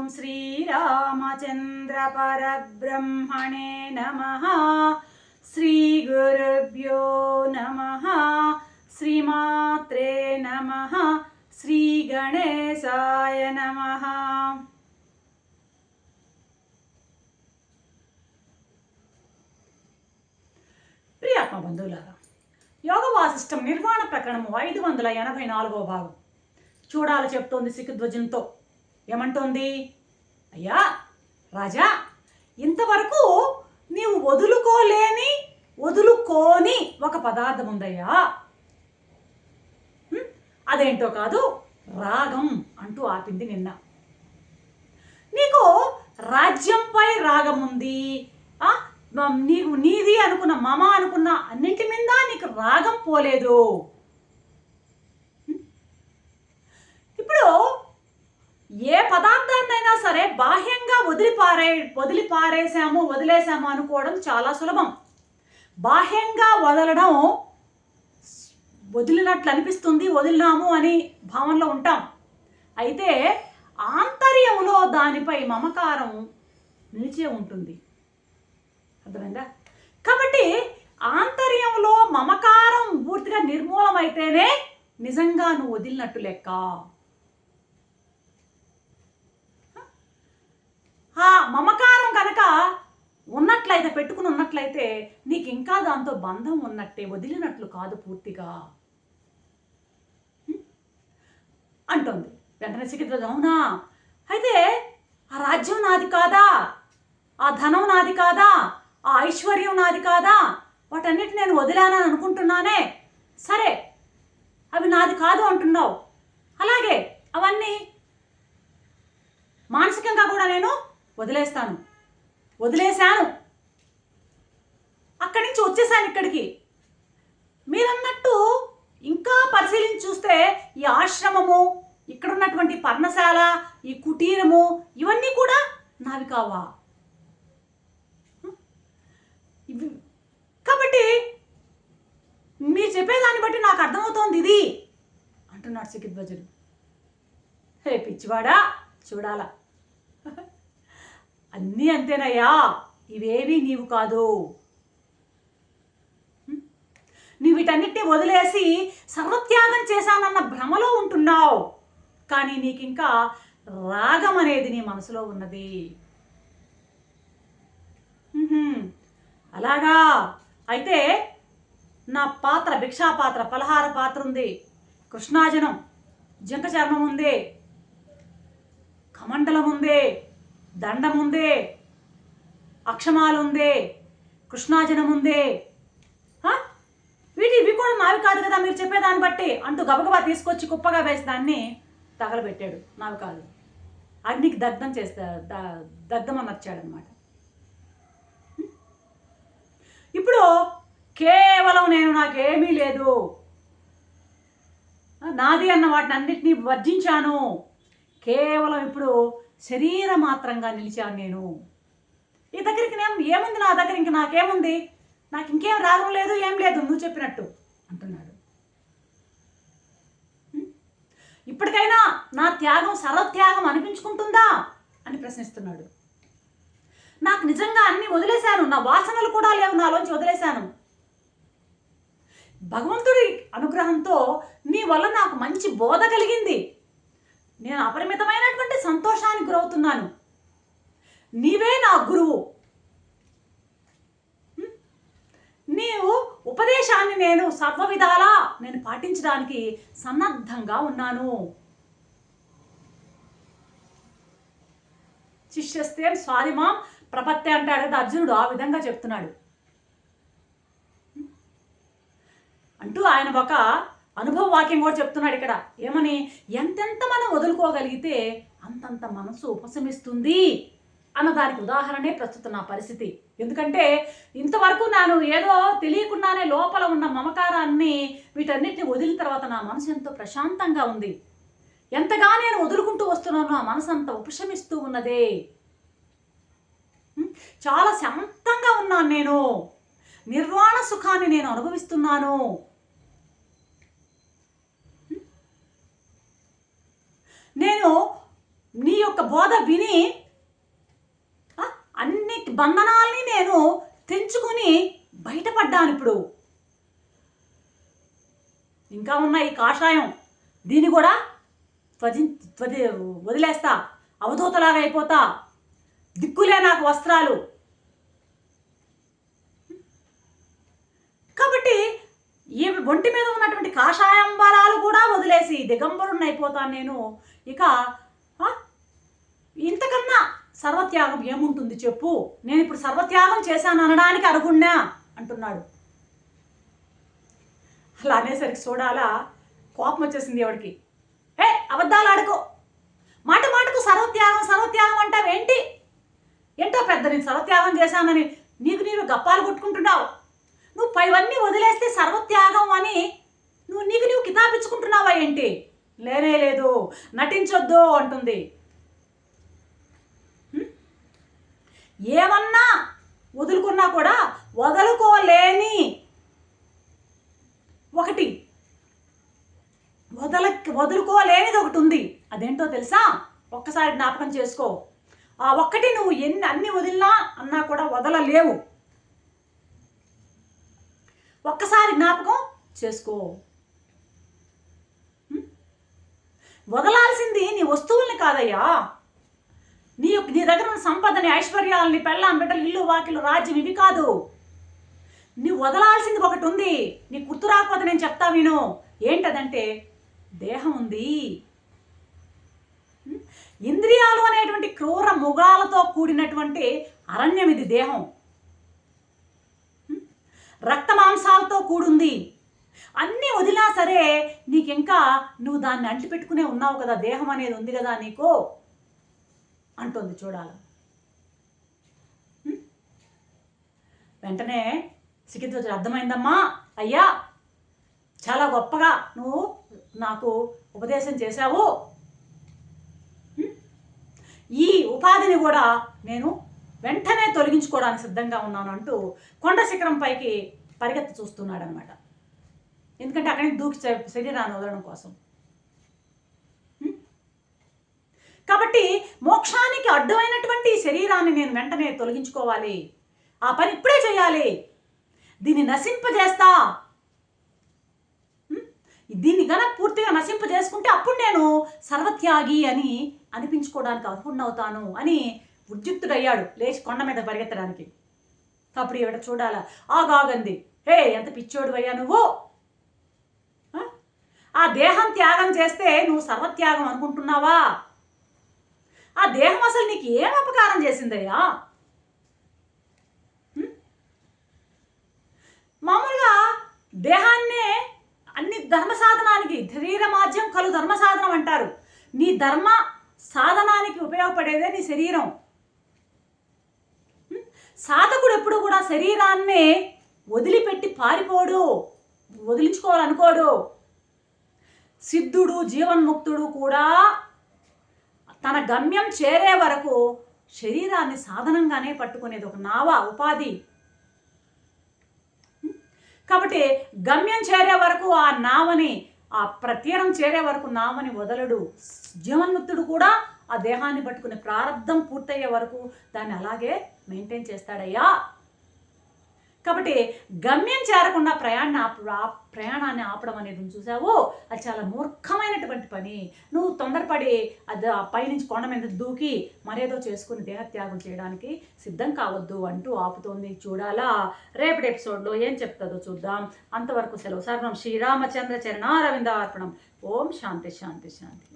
ఓం శ్రీరామచంద్ర పరబ్రహ్మణే నమః. శ్రీ గురుభ్యో నమః. శ్రీమాత్రే నమః. శ్రీ గణేశాయ నమః. ప్రియాత్మ బంధువులారా, యోగ వాసిష్టం నిర్వాణ ప్రకరణము 584వ భాగం చూడాలి చెప్తోంది సిక్కుధ్వజంతో. ఏమంటోంది? అయ్యా రాజా, ఇంతవరకు నీవు వదులుకోని ఒక పదార్థం ఉందయ్యా. అదేంటో కాదు, రాగం అంటూ ఆపింది నిన్న. నీకు రాజ్యంపై రాగం ఉంది, నీవు నీది అనుకున్న మమ అనుకున్న అన్నింటి మీద నీకు రాగం పోలేదు. ఇప్పుడు ఏ పదార్థాన్నైనా సరే బాహ్యంగా వదిలేసాము అనుకోవడం చాలా సులభం. బాహ్యంగా వదలడం వదిలినట్లు అనిపిస్తుంది, వదిలినాము అని భావనలో ఉంటాం. అయితే ఆంతర్యంలో దానిపై మమకారం నిలిచే ఉంటుంది. అర్థమైందా? కాబట్టి ఆంతర్యంలో మమకారం పూర్తిగా నిర్మూలమైతేనే నిజంగా నువ్వు వదిలినట్టు లెక్క. ఆ మమకారం కనుక ఉన్నట్లయితే, పెట్టుకుని ఉన్నట్లయితే నీకు ఇంకా దాంతో బంధం ఉన్నట్టే, వదిలినట్లు కాదు పూర్తిగా అంటుంది. వెంటనే సిక్కుధ్వజ, అవునా? అయితే ఆ రాజ్యం నాది కాదా? ఆ ధనం నాది కాదా? ఆ ఐశ్వర్యం నాది కాదా? వాటన్నిటి నేను వదిలానని అనుకుంటున్నానే. సరే, అవి నాది కాదు అంటున్నావు. అలాగే అవన్నీ మానసికంగా కూడా నేను వదిలేశాను. అక్కడి నుంచి వచ్చేసాను ఇక్కడికి. మీరన్నట్టు ఇంకా పరిశీలించి చూస్తే ఈ ఆశ్రమము, ఇక్కడ ఉన్నటువంటి పర్ణశాల, ఈ కుటీరము, ఇవన్నీ కూడా నావి కావా? కాబట్టి మీరు చెప్పేదాన్ని బట్టి నాకు అర్థమవుతోంది ఇది అంటున్నాడు సిక్కుధ్వజుడు. హే పిచ్చివాడా, చూడాలా, అన్నీ అంతేనయ్యా, ఇవేవి నీవు కాదు. నువ్వు వీటన్నిటిని వదిలేసి సర్వత్యాగం చేశానన్న భ్రమలో ఉంటున్నావు. కానీ నీకు ఇంకా రాగం అనేది నీ మనసులో ఉన్నది. అలాగా? అయితే నా పాత్ర, భిక్షా పాత్ర, పలహార పాత్ర ఉంది, కృష్ణాజనం, జింక చర్మం ఉంది, కమండలం ఉంది, దండం ఉంది, అక్షమాలు ఉంది, కృష్ణాజనం ఉంది. ఇవి కూడా నావి కాదు కదా మీరు చెప్పేదాన్ని బట్టి అంటూ గబగబా తీసుకొచ్చి కుప్పగా వేసి దాన్ని తగలబెట్టాడు. నావి కాదు, అగ్నికి దగ్ధమని వచ్చాడనమాట. ఇప్పుడు కేవలం నాకేమీ లేదు, నాది అన్న వాటిని అన్నిటినీ వర్జించాను, కేవలం ఇప్పుడు శరీర మాత్రంగా నిలిచాను నేను. ఈ దగ్గరికి ఏముంది నా దగ్గర, ఇంక నాకేముంది, నాకు ఇంకేం రాగం లేదు, ఏం లేదు, నువ్వు చెప్పినట్టు అంటున్నాడు. ఇప్పటికైనా నా త్యాగం సర్వత్యాగం అనిపించుకుంటుందా అని ప్రశ్నిస్తున్నాడు. నాకు నిజంగా అన్ని వదిలేశాను, నా వాసనలు కూడా లేవు, నాలోంచి వదిలేశాను. భగవంతుడి అనుగ్రహంతో నీ వల్ల నాకు మంచి బోధ కలిగింది, నేను అపరిమితమైనటువంటి సంతోషానికి గురవుతున్నాను. నీవే నా గురువు, నీవు ఉపదేశాన్ని నేను సర్వ విధాలా నేను పాటించడానికి సన్నద్ధంగా ఉన్నాను. శిష్యస్తే స్వాదిమాం ప్రపత్తి అంటాడు కదా అర్జునుడు, ఆ విధంగా చెప్తున్నాడు. అంటూ ఆయన ఒక అనుభవ వాక్యం కూడా చెప్తున్నాడు ఇక్కడ. ఏమని? ఎంతెంత మనం వదులుకోగలిగితే అంతంత మనసు ఉపశమిస్తుంది అన్నదానికి ఉదాహరణే ప్రస్తుతం నా పరిస్థితి. ఎందుకంటే ఇంతవరకు నేను ఏదో తెలియకుండానే లోపల ఉన్న మమకారాన్ని, వీటన్నిటిని వదిలిన తర్వాత నా మనసు ఎంతో ప్రశాంతంగా ఉంది. ఎంతగా నేను వదులుకుంటూ వస్తున్నానో ఆ మనసు అంత ఉపశమిస్తూ ఉన్నదే. చాలా శాంతంగా ఉన్నాను, నేను నిర్వాణ సుఖాన్ని నేను అనుభవిస్తున్నాను. నేను నీ యొక్క బోధ విని అన్ని బంధనాల్ని నేను తెంచుకుని బయటపడ్డాను. ఇప్పుడు ఇంకా ఉన్న ఈ కాషాయం దీన్ని కూడా వదిలేస్తా, అవధూతలాగా అయిపోతా, దిక్కులే నాకు వస్త్రాలు. కాబట్టి ఈ ఒంటి మీద ఉన్నటువంటి కాషాయంబరాలు కూడా వదిలేసి దిగంబరుణ్ణి అయిపోతాను నేను. ఇక ఇంతకన్నా సర్వత్యాగం ఏముంటుంది చెప్పు, నేను ఇప్పుడు సర్వత్యాగం చేశాను అనడానికి అర్హుణ్ణా అంటున్నాడు. అలా అనేసరికి చూడాలా కోపం వచ్చేసింది ఎవడికి. అబద్ధాలు ఆడుకో, మాట మాటకు సర్వత్యాగం సర్వత్యాగం అంటావేంటి? ఏంటో పెద్ద నేను సర్వత్యాగం చేశానని నీకు నీవు గప్పాలు కొట్టుకుంటున్నావు. నువ్వు పైవన్నీ వదిలేస్తే సర్వత్యాగం అని నీకు నీవు కితాబిచ్చుకుంటున్నావా ఏంటి? లేనే లేదు, నటించొద్దు అంటుంది. ఏమన్నా వదులుకున్నా కూడా వదులుకోలేని ఒకటి, వదులుకోలేనిది ఒకటి ఉంది. అదేంటో తెలుసా? ఒక్కసారి జ్ఞాపకం చేసుకో. ఆ ఒక్కటి నువ్వు అన్ని వదిలినా అన్నా కూడా వదలలేవు. ఒక్కసారి జ్ఞాపకం చేసుకో. వదలాల్సింది నీ వస్తువుల్ని కాదయ్యా, నీ దగ్గర ఉన్న సంపదని, ఐశ్వర్యాలని, పెళ్ళాం బిడ్డలు, ఇల్లు వాకిలు, రాజ్యం ఇవి కాదు. నువ్వు వదలాల్సింది ఒకటి ఉంది. నీ గుర్తు రాకపోతే నేను చెప్తా విను. ఏంటదంటే దేహం ఉంది. ఇంద్రియాలు అనేటువంటి క్రూర మృగాలతో కూడినటువంటి అరణ్యం ఇది. దేహం రక్త మాంసాలతో కూడుంది. అన్నీ వదిలినా సరే నీకింకా నువ్వు దాన్ని అంటిపెట్టుకునే ఉన్నావు కదా, దేహం అనేది ఉంది కదా నీకు అంటుంది. చూడాలి. వెంటనే సికింద్రాజు అర్థమైందమ్మా, అయ్యా చాలా గొప్పగా నువ్వు నాకు ఉపదేశం చేశావు, ఈ ఉపాధిని కూడా నేను వెంటనే తొలగించుకోవడానికి సిద్ధంగా ఉన్నాను అంటూ కొండ శిఖరం పైకి పరిగెత్తి చూస్తున్నాడు అనమాట. ఎందుకంటే అక్కడి నుంచి దూకి శరీరాన్ని వదలడం కోసం. కాబట్టి మోక్షానికి అడ్డమైనటువంటి శరీరాన్ని నేను వెంటనే తొలగించుకోవాలి. ఆ పని ఇప్పుడే చేయాలి. దీన్ని నశింపజేస్తా. దీన్ని గనక పూర్తిగా నశింపజేసుకుంటే అప్పుడు నేను సర్వత్యాగి అని అనిపించుకోవడానికి అర్హుణ్ణవుతాను అని ఉద్యుక్తుడయ్యాడు లేచి కొండ మీద పరిగెత్తడానికి. అప్పుడు ఈవిడ చూడాలా, ఆగాగంది. ఎంత పిచ్చోడు అయ్యా నువ్వు, ఆ దేహం త్యాగం చేస్తే నువ్వు సర్వత్యాగం అనుకుంటున్నావా? ఆ దేహం అసలు నీకు ఏం అపకారం చేసిందయ్యా? మామూలుగా దేహాన్నే అన్ని ధర్మ సాధనానికి, శరీరమాజ్యం కలు ధర్మ సాధనం అంటారు. నీ ధర్మ సాధనానికి ఉపయోగపడేదే నీ శరీరం. సాధకుడు ఎప్పుడు కూడా శరీరాన్నే వదిలిపెట్టి పారిపోడు, వదిలించుకోవాలనుకోడు. సిద్ధుడు, జీవన్ముక్తుడు కూడా తన గమ్యం చేరే వరకు శరీరాన్ని సాధనంగానే పట్టుకునేది, ఒక నావ, ఉపాధి. కాబట్టి గమ్యం చేరే వరకు ఆ నావని, ఆ తీరం చేరే వరకు నావని వదలడు. జీవన్ముక్తుడు కూడా ఆ దేహాన్ని పట్టుకునే ప్రారంధం పూర్తయ్యే వరకు దాన్ని అలాగే మెయింటైన్ చేస్తాడయ్యా. కాబట్టి గమ్యం చేరకుండా ప్రయాణాన్ని ఆపడం అనేది చూసావు, అది చాలా మూర్ఖమైనటువంటి పని. నువ్వు తొందరపడి అది పైనుంచి కొండ మీద దూకి మరేదో చేసుకుని దేహత్యాగం చేయడానికి సిద్ధం కావద్దు అంటూ ఆపుతోంది. చూడాలా రేపటి ఎపిసోడ్లో ఏం చెప్తుందో చూద్దాం. అంతవరకు సెలవు. సర్వం శ్రీరామచంద్ర చరణారవిందార్పణం. ఓం శాంతి శాంతి శాంతి.